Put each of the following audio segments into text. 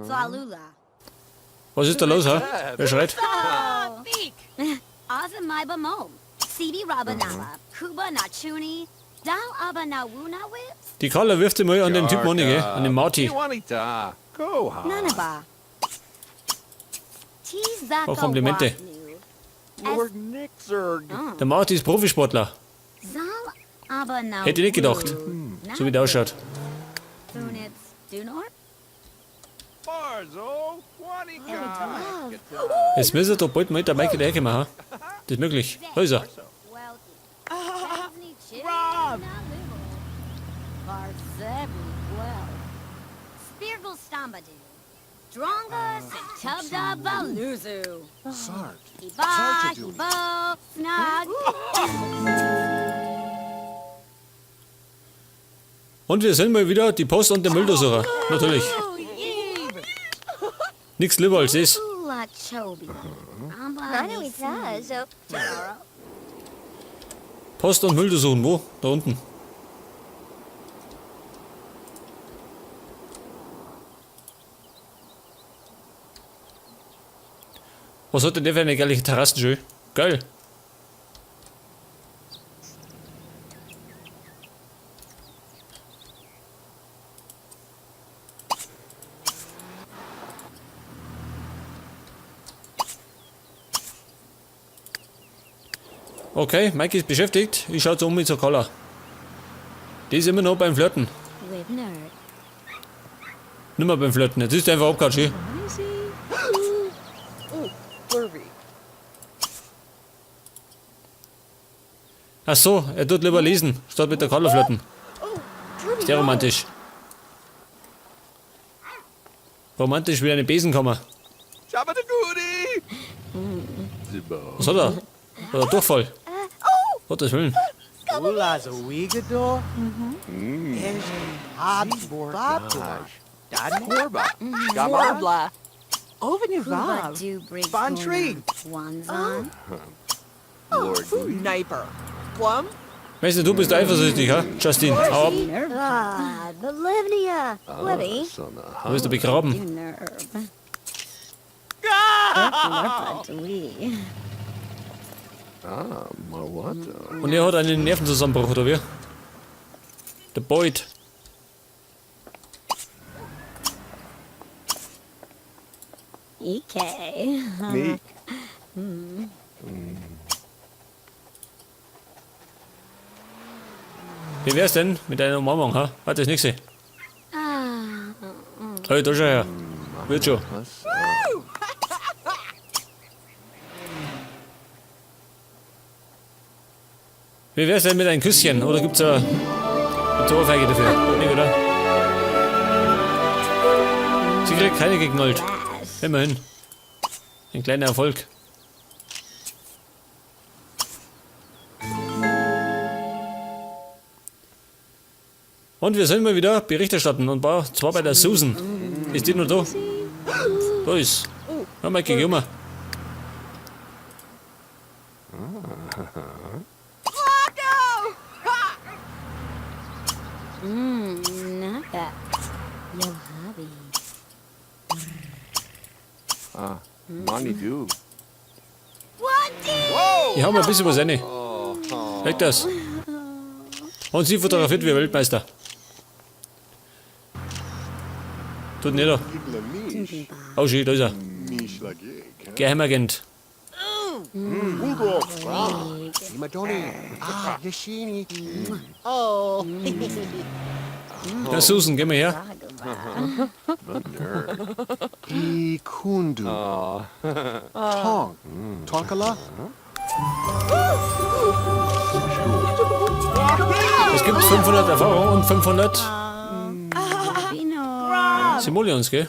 Zalula. Was ist da los, hä? Wer schreit? Azamaiba Mo. Sidi Rabanaba. Kuba Nachuni. Dal Abanawuna Whips. Die Carla wirft sie mal an den Typen an, gell? An den Marty. Nanaba. Tizaka. Oh, Komplimente. Lord Nixer. Der Marty ist Profisportler. Zal Abanaw. Hätte ich nicht gedacht. So wie der ausschaut. Units Dunor. Barzo. Wanika. Jetzt müssen wir doch bald mal der Michael herkommen, ha? Das ist möglich. Da ist er. Well. Rob. Barzebi. Well. Spirgle Stambadu. Drongus and Tubda Baluzu. Sark. Iba, Ibo, Snug. Und wir sind mal wieder die Post und der Mülldosucher. Natürlich. Nichts lieber als das. Ula Chobi. Post und Müll suchen. Wo? Da unten. Was hat denn der für eine geile Terrassenschule? Geil. Okay, Mike ist beschäftigt. Ich schaue so um mit zur Koller. Die ist immer noch beim Flirten. Nicht mehr beim Flirten. Jetzt ist er einfach abgehauen. Ach so, er tut lieber lesen, statt mit der Koller flirten. Ist der romantisch. Romantisch wie eine Besenkammer. Shabbatagudi. Was hat er? Hat er Durchfall? Gottes Willen. Ula's a weegador. And Habsbor. Korba. Gamma. Blah. Ovenivav. Von Tree. Wanzan. Lord Sniper. Plum. Weißt du, du bist eifersüchtig, ha? Justin, hau ab. Bolivia. Libby. Du bist du begraben. Nerve. Mawato. Und er hat einen Nervenzusammenbruch, oder wie? Der Boyd. EK. Meek. Wie wär's denn mit deiner Umarmung, ha? Hat das nicht gesehen? Hey, da schau her. Wird schon. Wie wär's denn mit einem Küsschen? Oder gibt's eine Ohrfeige dafür? Nicht, oder? Sie kriegt keine geknallt. Immerhin. Ein kleiner Erfolg. Und wir sollen mal wieder Bericht erstatten. Und zwar bei der Susan. Ist die noch da? Da ist. Ja, Mikey, geh mal. Not bad. Yo, hobby. Money do. Ich hau mal ein bisschen was rein. Weg das. Und sie fotografiert wie Weltmeister. Tut nicht da. Oh, schön, da ist er. Geheimagent. Madoni. Ah, Yashini. Oh. Ja, Susan, geh mal her. Ikundu. Tong. Tonkala. Es gibt 500 Erfahrung und 500 Simoleons, gell?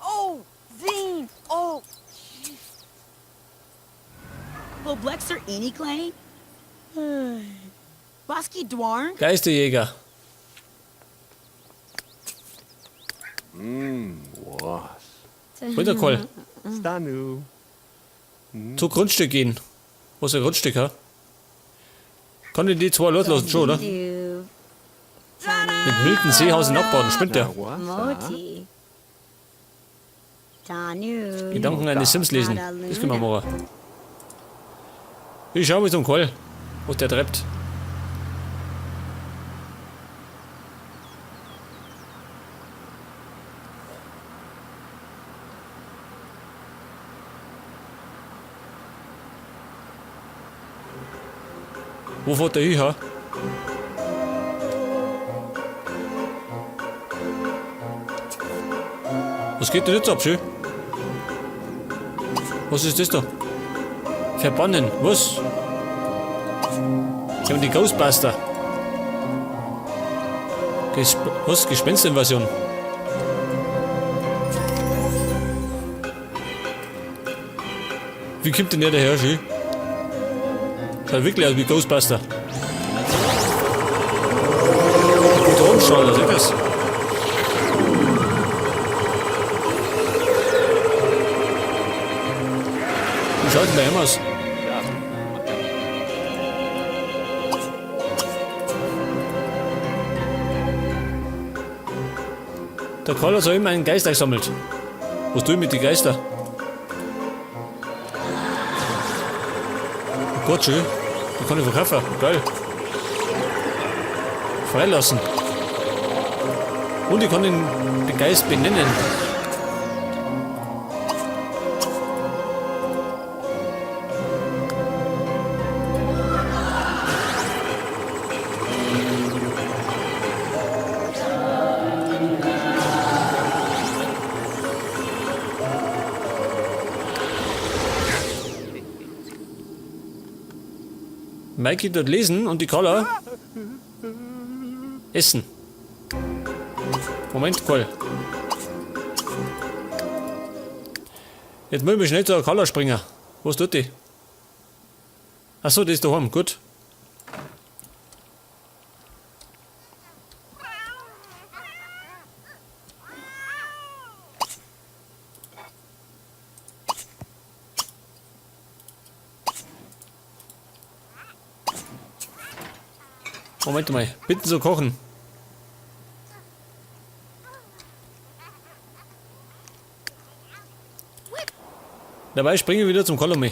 Oh, Zine. Oh. Will Blexer any claim? Bosky Dwarn? Geisterjäger. Was? Winterkoll. Stanu. Zu Grundstück gehen. Was ist ein Grundstück, ha? Kann ich die zwei Leute lassen, schon, oder? Do. Zana! Mit wilden Seehasen abbauen, spinnt der. Moti. Tanu. Gedanken eines Sims lesen. Das können wir machen. Ich schau mal zum Call, was der treibt. Wo fährt der hin? Ha? Was geht denn jetzt ab, schön? Was ist das da? Verbannen, was? Die haben die Ghostbuster. Was? Gespensterinvasion. Wie kommt denn der daher, schön? Schaut wirklich aus wie Ghostbuster. Mit Raumstrahler, seht ihr das? Wie schaut denn der immer aus? Der Karl hat so immer einen Geist gesammelt. Was tue ich mit den Geister? Oh Gott, schön. Die kann ich verkaufen. Geil. Freilassen. Und ich kann den Geist benennen. Mikey dort lesen und die Collar essen. Moment, Call. Jetzt müssen wir schnell zur Collar springen. Was tut die? Achso, die ist daheim, gut. Moment mal, bitten zu kochen. Dabei springen wir wieder zum Kolomé.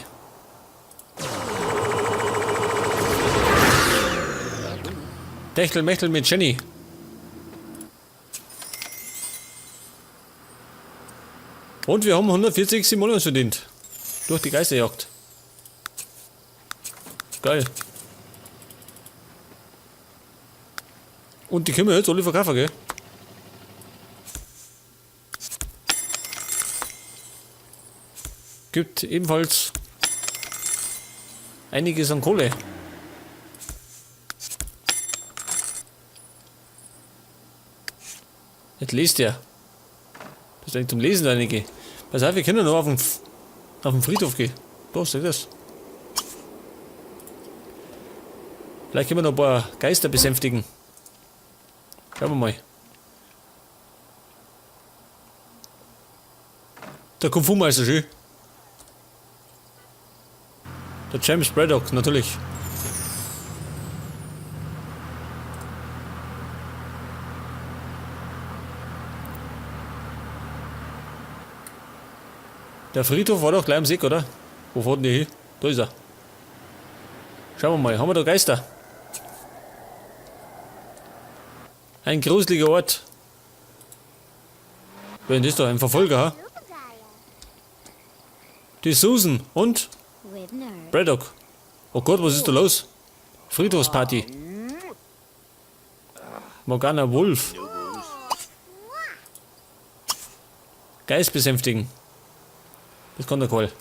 Techtelmechtel mit Jenny. Und wir haben 140 Simoleons verdient. Durch die Geisterjagd. Geil. Und die können wir jetzt alle verkaufen, gell? Gibt ebenfalls einiges an Kohle. Jetzt liest er. Das ist eigentlich zum Lesen einige. Pass auf, wir können noch auf den Friedhof gehen. Da, seht das. Vielleicht können wir noch ein paar Geister besänftigen. Schauen wir mal. Der Kung Fu Meister schön. Der James Braddock, natürlich. Der Friedhof war doch gleich am See, oder? Wo fährt denn die hin? Da ist er. Schauen wir mal, haben wir da Geister? Ein gruseliger Ort. Wer ist das da? Ein Verfolger, ha? Die Susan und Braddock. Oh Gott, was ist da los? Friedhofsparty. Morgana Wolf. Geist besänftigen. Das kann der Call.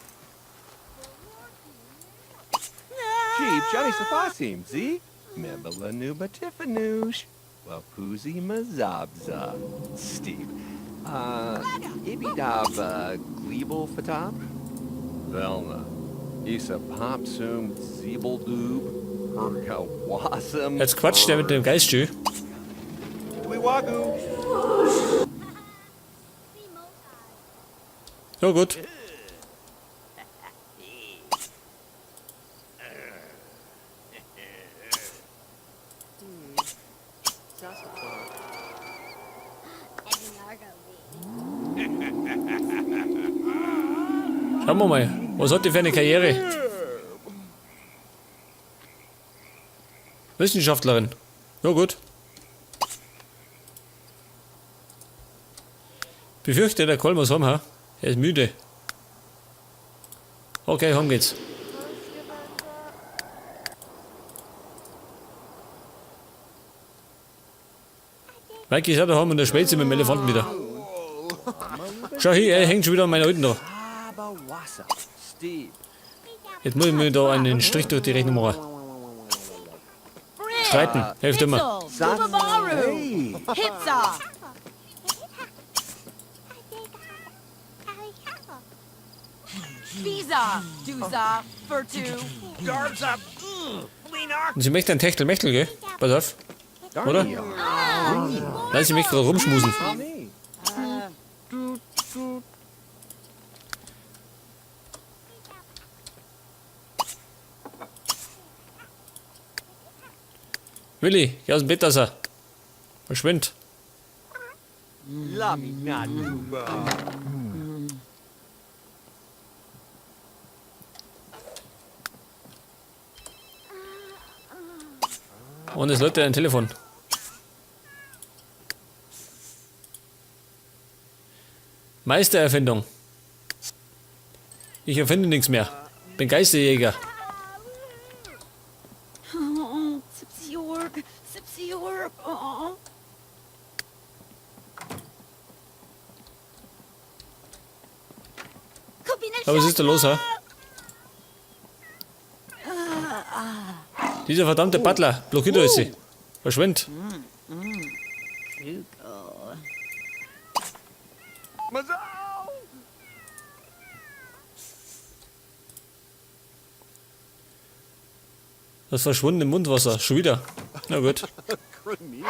Jeep, Johnny Safasim, Sie? Membala Nuba Tiffanoosh. Wapuzi Mazabza. Steve. Ibidab Gleeble Fatab? Velna. Isa Popsum Zeebeldoob. Herkawasam. Jetzt quatscht der mit dem Geiststüh. Wiwagu. Ja gut. Schauen wir mal, was hat die für eine Karriere? Wissenschaftlerin. Ja gut. Befürchte, der Cole muss heim, ha? Er ist müde. Okay, heim geht's. Mikey ist auch daheim und der schwätzt mit dem Elefanten wieder. Schau hier, er hängt schon wieder an meiner Alten da. Abawasa. Steve. Jetzt muss ich mir da einen Strich durch die Rechnung machen. Streiten, hilft immer. Mitchell, Boobabaru, Hitza, Visa, Dusa, Vertu, Und sie möchte ein Techtelmechtel, gell? Pass auf. Oder? Nein, sie möchte gerade rumschmusen. Willi, geh aus dem Bett, dass er. Verschwind. Laminaduba. Und es läutet ein Telefon. Meistererfindung. Ich erfinde nichts mehr. Bin Geisterjäger. oh, Sipsiorg, oh. Aber was ist da los, ha? Dieser verdammte Butler blockiert alles. Verschwind. Mazal! Das verschwundene Mundwasser. Schon wieder. Na gut. Granito.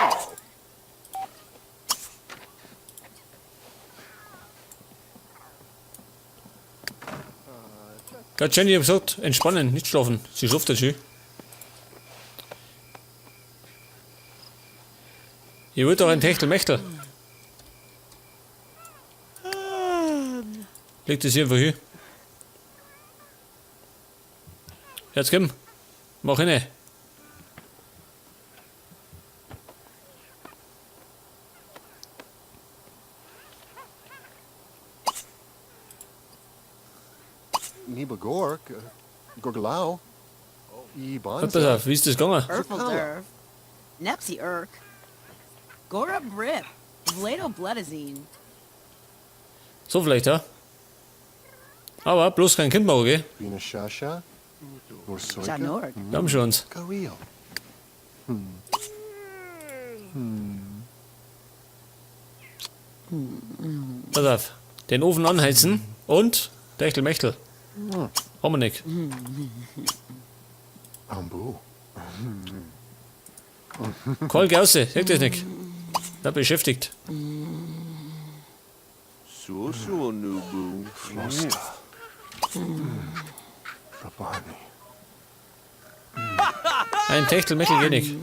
Ja, Jenny hat gesagt, entspannen, nicht schlafen. Sie schuftet schön. Ihr wollt doch ein Techtelmechtel. Legt es hier einfach hin. Jetzt komm. Mach hinne. Niba Gork, Gorgalau, Pass auf, wie ist das gegangen? Urfelderv, Nepsi Urk, Gora Brip, Vlado Bledazine, So vielleicht, ja? Aber bloß kein Kind machen, gell? Bina Shasha, Norsoika, Janorg, Wir haben schon uns. Kareel. Pass auf. Den Ofen anheizen und Techtelmechtel. Haben wir nicht. Ambu. Karl, geh raus, sag das nicht. Da beschäftigt. Susu Nubu. Flosta. Rabani. Ein Techtelmechtel geht nicht.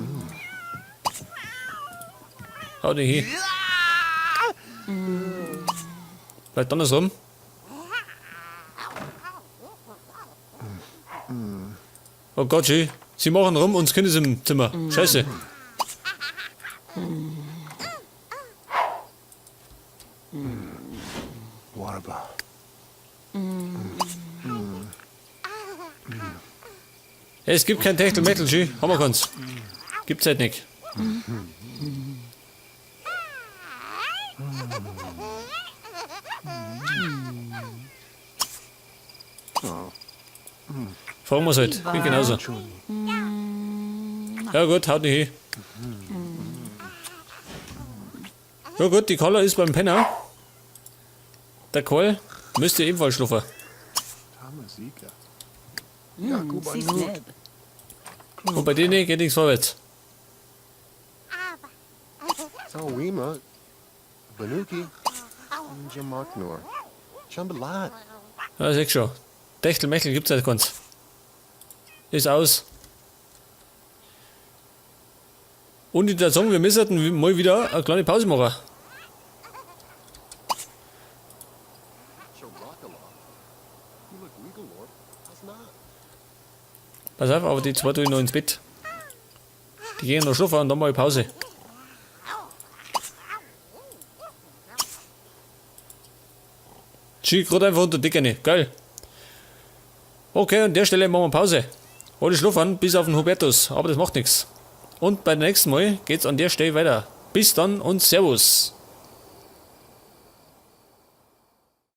Hau dich hin. Bleibt andersrum. Oh Gott, schön. Sie machen rum und das Kind ist im Zimmer. Scheiße. Warba. Es gibt kein Techtelmechtel, schön. Haben wir keins. Gibt's halt nicht. Fragen wir es halt. Geht genauso. Ja gut, haut nicht hin. Ja gut, die Koller ist beim Penner. Der Kohl müsste ebenfalls schlafen. Tamasika. Sisneb, Und bei denen geht nichts vorwärts. Sawima. Banuki. Jamaknor. Chambalat. Ja, sag schon. Techtelmechtel gibt's halt keins. Ist aus. Und ich würde sagen, wir müssten mal wieder eine kleine Pause machen. Pass auf, aber die zwei tue ich noch ins Bett. Die gehen noch schlafen und dann mal Pause. Schick gerade einfach unter die Decke rein. Geil. Okay, an der Stelle machen wir Pause. Alle schlafen bis auf den Hubertus, aber das macht nichts. Und beim nächsten Mal geht's an der Stelle weiter. Bis dann und Servus.